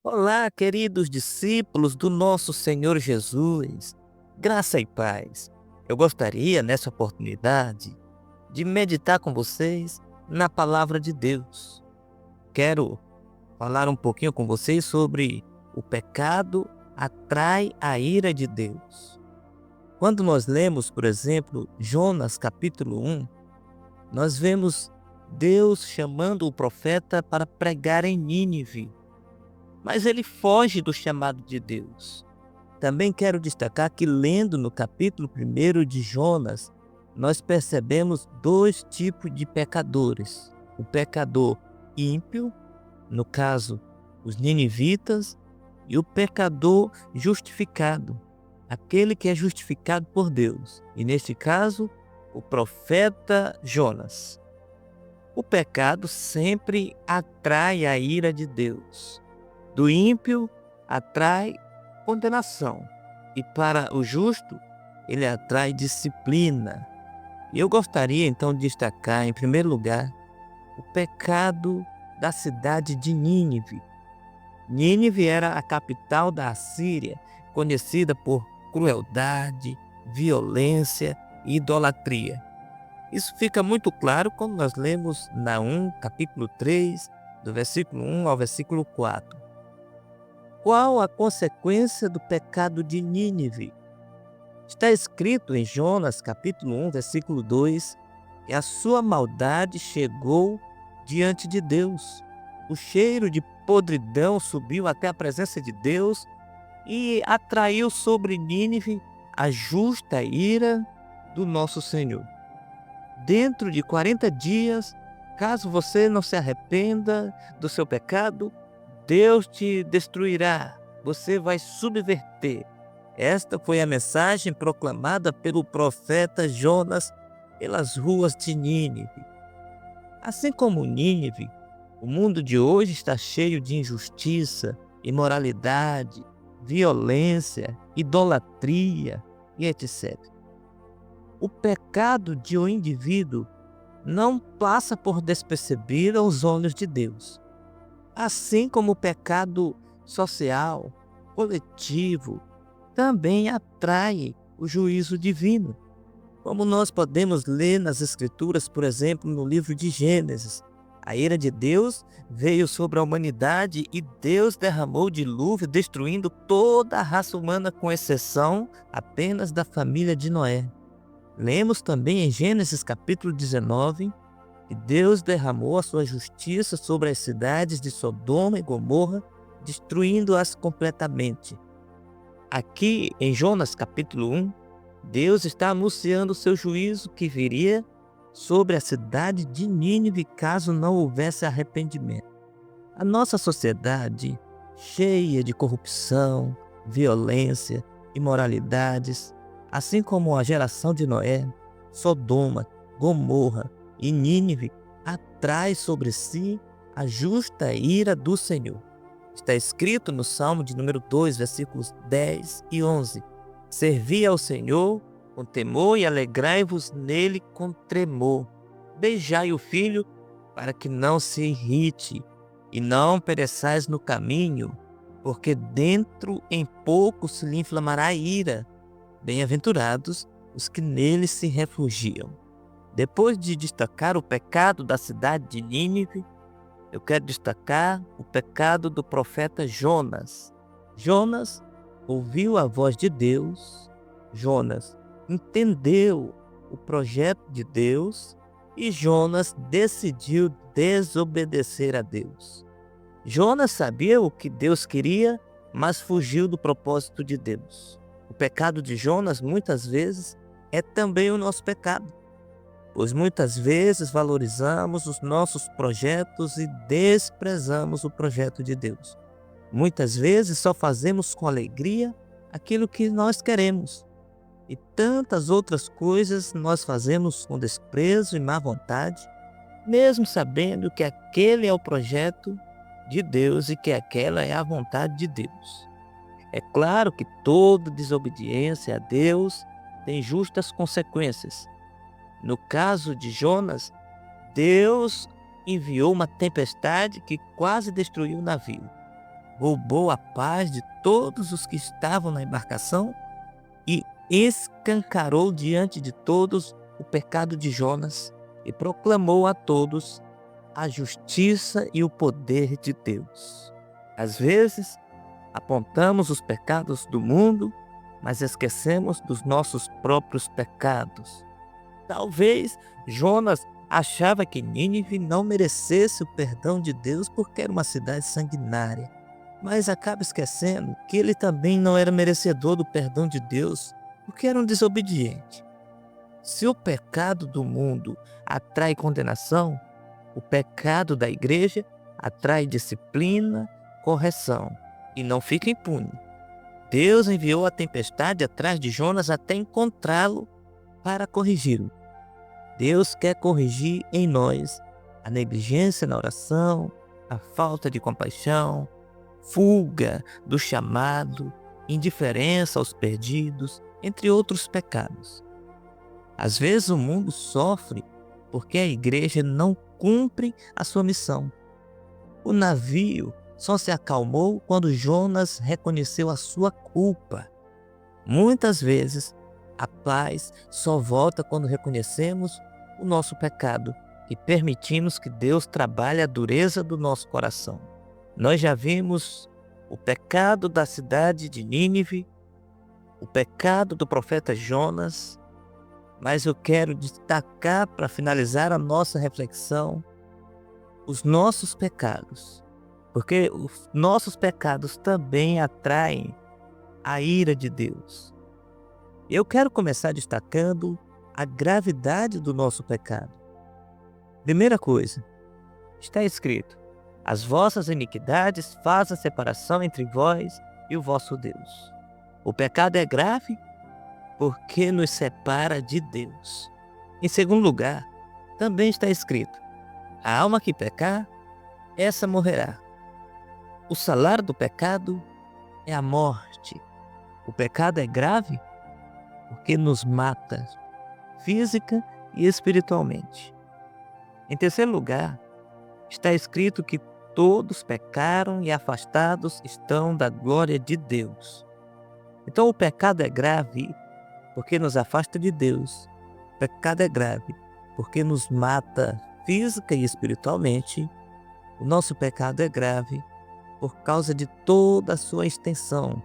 Olá, queridos discípulos do nosso Senhor Jesus, graça e paz. Eu gostaria, nessa oportunidade, de meditar com vocês na palavra de Deus. Quero falar um pouquinho com vocês sobre o pecado atrai a ira de Deus. Quando nós lemos, por exemplo, Jonas capítulo 1, nós vemos Deus chamando o profeta para pregar em Nínive. Mas ele foge do chamado de Deus. Também quero destacar que, lendo no capítulo 1 de Jonas, nós percebemos dois tipos de pecadores: o pecador ímpio, no caso, os ninivitas, e o pecador justificado, aquele que é justificado por Deus, e neste caso, o profeta Jonas. O pecado sempre atrai a ira de Deus. Do ímpio atrai condenação, e para o justo ele atrai disciplina. E eu gostaria então de destacar, em primeiro lugar, o pecado da cidade de Nínive. Nínive era a capital da Assíria, conhecida por crueldade, violência e idolatria. Isso fica muito claro quando nós lemos Naum, capítulo 3, do versículo 1 ao versículo 4. Qual a consequência do pecado de Nínive? Está escrito em Jonas capítulo 1, versículo 2, que a sua maldade chegou diante de Deus. O cheiro de podridão subiu até a presença de Deus e atraiu sobre Nínive a justa ira do nosso Senhor. Dentro de 40 dias, caso você não se arrependa do seu pecado, Deus te destruirá, você vai subverter. Esta foi a mensagem proclamada pelo profeta Jonas pelas ruas de Nínive. Assim como Nínive, o mundo de hoje está cheio de injustiça, imoralidade, violência, idolatria e etc. O pecado de um indivíduo não passa por despercebido aos olhos de Deus. Assim como o pecado social, coletivo, também atrai o juízo divino. Como nós podemos ler nas Escrituras, por exemplo, no livro de Gênesis, a ira de Deus veio sobre a humanidade e Deus derramou o dilúvio, destruindo toda a raça humana, com exceção apenas da família de Noé. Lemos também em Gênesis capítulo 19, e Deus derramou a sua justiça sobre as cidades de Sodoma e Gomorra, destruindo-as completamente. Aqui em Jonas capítulo 1, Deus está anunciando o seu juízo que viria sobre a cidade de Nínive caso não houvesse arrependimento. A nossa sociedade, cheia de corrupção, violência, imoralidades, assim como a geração de Noé, Sodoma, Gomorra e Nínive, atrai sobre si a justa ira do Senhor. Está escrito no Salmo de número 2, versículos 10 e 11. Servi ao Senhor com temor e alegrai-vos nele com tremor. Beijai o filho para que não se irrite e não pereçais no caminho, porque dentro em pouco se lhe inflamará a ira. Bem-aventurados os que nele se refugiam. Depois de destacar o pecado da cidade de Nínive, eu quero destacar o pecado do profeta Jonas. Jonas ouviu a voz de Deus, Jonas entendeu o projeto de Deus e Jonas decidiu desobedecer a Deus. Jonas sabia o que Deus queria, mas fugiu do propósito de Deus. O pecado de Jonas, muitas vezes, é também o nosso pecado, pois muitas vezes valorizamos os nossos projetos e desprezamos o projeto de Deus. Muitas vezes só fazemos com alegria aquilo que nós queremos, e tantas outras coisas nós fazemos com desprezo e má vontade, mesmo sabendo que aquele é o projeto de Deus e que aquela é a vontade de Deus. É claro que toda desobediência a Deus tem justas consequências. No caso de Jonas, Deus enviou uma tempestade que quase destruiu o navio. roubou a paz de todos os que estavam na embarcação e escancarou diante de todos o pecado de Jonas e proclamou a todos a justiça e o poder de Deus. Às vezes, apontamos os pecados do mundo, mas esquecemos dos nossos próprios pecados. Talvez Jonas achava que Nínive não merecesse o perdão de Deus porque era uma cidade sanguinária, mas acaba esquecendo que ele também não era merecedor do perdão de Deus porque era um desobediente. Se o pecado do mundo atrai condenação, o pecado da igreja atrai disciplina, correção e não fica impune. Deus enviou a tempestade atrás de Jonas até encontrá-lo para corrigi-lo. Deus quer corrigir em nós a negligência na oração, a falta de compaixão, fuga do chamado, indiferença aos perdidos, entre outros pecados. Às vezes o mundo sofre porque a igreja não cumpre a sua missão. O navio só se acalmou quando Jonas reconheceu a sua culpa. Muitas vezes, a paz só volta quando reconhecemos o nosso pecado e permitimos que Deus trabalhe a dureza do nosso coração. Nós já vimos o pecado da cidade de Nínive, o pecado do profeta Jonas, mas eu quero destacar, para finalizar a nossa reflexão, os nossos pecados, porque os nossos pecados também atraem a ira de Deus. Eu quero começar destacando a gravidade do nosso pecado. Primeira coisa, está escrito: as vossas iniquidades fazem separação entre vós e o vosso Deus. O pecado é grave porque nos separa de Deus. Em segundo lugar, também está escrito: a alma que pecar, essa morrerá. O salário do pecado é a morte. O pecado é grave porque nos mata física e espiritualmente. Em terceiro lugar, está escrito que todos pecaram e afastados estão da glória de Deus. Então o pecado é grave porque nos afasta de Deus. O pecado é grave porque nos mata física e espiritualmente. O nosso pecado é grave por causa de toda a sua extensão.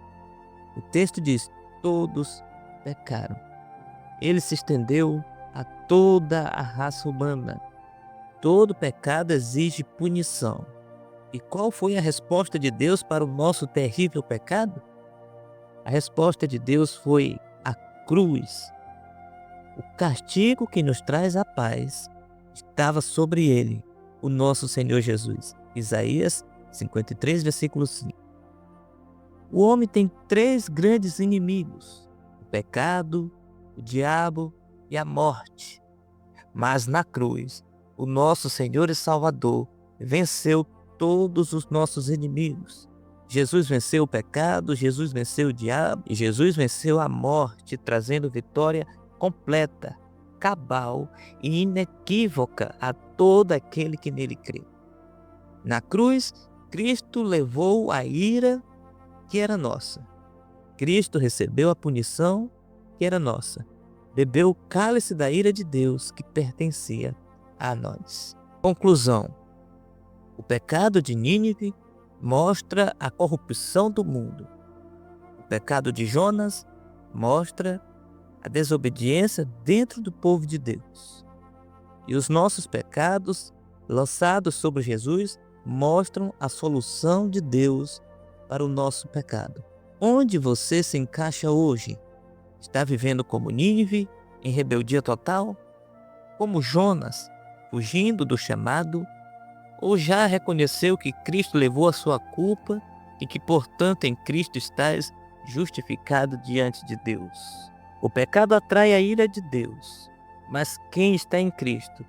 O texto diz: todos pecaram. Ele se estendeu a toda a raça humana. Todo pecado exige punição. E qual foi a resposta de Deus para o nosso terrível pecado? A resposta de Deus foi a cruz. O castigo que nos traz a paz estava sobre ele, o nosso Senhor Jesus. Isaías 53, versículo 5. O homem tem três grandes inimigos: o pecado, o diabo e a morte. Mas na cruz, o nosso Senhor e Salvador venceu todos os nossos inimigos. Jesus venceu o pecado, Jesus venceu o diabo e Jesus venceu a morte, trazendo vitória completa, cabal e inequívoca a todo aquele que nele crê. Na cruz, Cristo levou a ira que era nossa. Cristo recebeu a punição que era nossa. Bebeu o cálice da ira de Deus que pertencia a nós. Conclusão: o pecado de Nínive mostra a corrupção do mundo. O pecado de Jonas mostra a desobediência dentro do povo de Deus. E os nossos pecados, lançados sobre Jesus, mostram a solução de Deus para o nosso pecado. Onde você se encaixa hoje? Está vivendo como Nínive, em rebeldia total? Como Jonas, fugindo do chamado? Ou já reconheceu que Cristo levou a sua culpa e que, portanto, em Cristo estás justificado diante de Deus? O pecado atrai a ira de Deus, mas quem está em Cristo,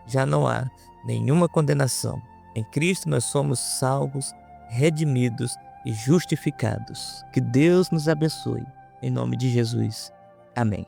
já não há nenhuma condenação. Em Cristo nós somos salvos, redimidos e justificados. Que Deus nos abençoe. Em nome de Jesus. Amém.